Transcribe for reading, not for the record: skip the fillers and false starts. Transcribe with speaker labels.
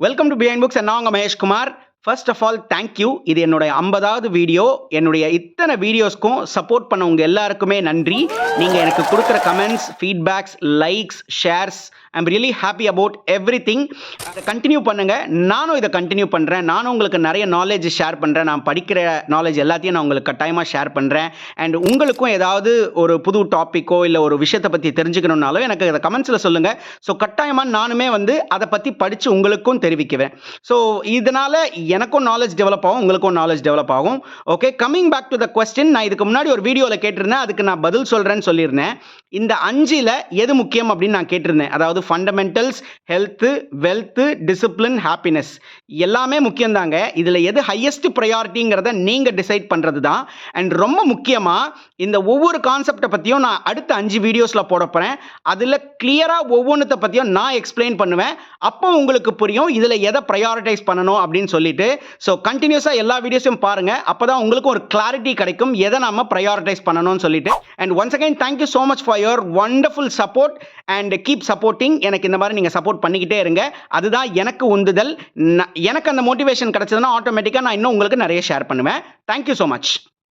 Speaker 1: Welcome to behind books. நான் உங்க Mahesh Kumar. First of all thank you. இது என்னுடைய 50வது வீடியோ. என்னுடைய இத்தனை வீடியோஸ்க்கும் சப்போர்ட் பண்ண உங்க எல்லாருக்குமே நன்றி. நீங்க எனக்கு கொடுக்குற comments, feedbacks, likes, shares, I'm really happy about every thing. அதை கண்டினியூ பண்ணுங்க. நானும் இதை கண்டினியூ பண்றேன். நானும் உங்களுக்கு நிறைய நாலேஜ் ஷேர் பண்றேன். நான் படிக்கிற நாலேஜ் எல்லாத்தையும் நான் உங்களுக்கு கட்டாயமாக ஷேர் பண்றேன். அண்ட் உங்களுக்கும் ஏதாவது ஒரு புது டாப்பிக்கோ இல்லை ஒரு விஷயத்தை பற்றி தெரிஞ்சுக்கணும்னாலும் எனக்கு அதை கமெண்ட்ஸில் சொல்லுங்க. ஸோ கட்டாயமாக நானுமே அதை பற்றி படித்து உங்களுக்கும் தெரிவிக்குவேன். ஸோ இதனால எனக்கும் நாலேஜ் டெவலப் ஆகும், உங்களுக்கும் நாலேஜ் டெவலப் ஆகும். Okay, coming back to the question. நான் இதுக்கு முன்னாடி ஒரு வீடியோவில் கேட்டிருந்தேன், அதுக்கு நான் பதில் சொல்கிறேன்னு சொல்லியிருந்தேன். இந்த 5ல் எது முக்கியம் அப்படின்னு நான் கேட்டிருந்தேன். அதாவது fundamentals, health, wealth, discipline, happiness எல்லாமே முக்கியம் தாங்க. இதில் எது ஹையஸ்ட் ப்ரையாரிட்டிங்கிறத நீங்கள் டிசைட் பண்ணுறது தான். அண்ட் ரொம்ப முக்கியமாக இந்த ஒவ்வொரு கான்செப்டை பற்றியும் நான் அடுத்த 5 வீடியோஸில் போட போகிறேன். அதில் கிளியராக ஒவ்வொன்றத்தை பற்றியும் நான் எக்ஸ்பிளைன் பண்ணுவேன். அப்போ உங்களுக்கு புரியும் இதில் எதை ப்ரையாரிட்டைஸ் பண்ணணும் அப்படின்னு சொல்லிட்டு. ஸோ கண்டினியூஸாக எல்லா வீடியோஸையும் பாருங்க. அப்பதான் உங்களுக்கு ஒரு கிளாரிட்டி கிடைக்கும் எதை நாம ப்ரையாரிட்டைஸ் பண்ணணும்னு சொல்லிட்டு. And once again thank you so much for your wonderful support and keep supporting. எனக்கு இந்த மாதிரி நீங்க சப்போர்ட் பண்ணிக்கிட்டே இருங்க. அதுதான் எனக்கு உந்துதல். எனக்கு அந்த மோட்டிவேஷன் கிடைச்சதுன்னா ஆட்டோமேட்டிக்காக நான் இன்னும் உங்களுக்கு நிறைய ஷேர் பண்ணுவேன். Thank you so much.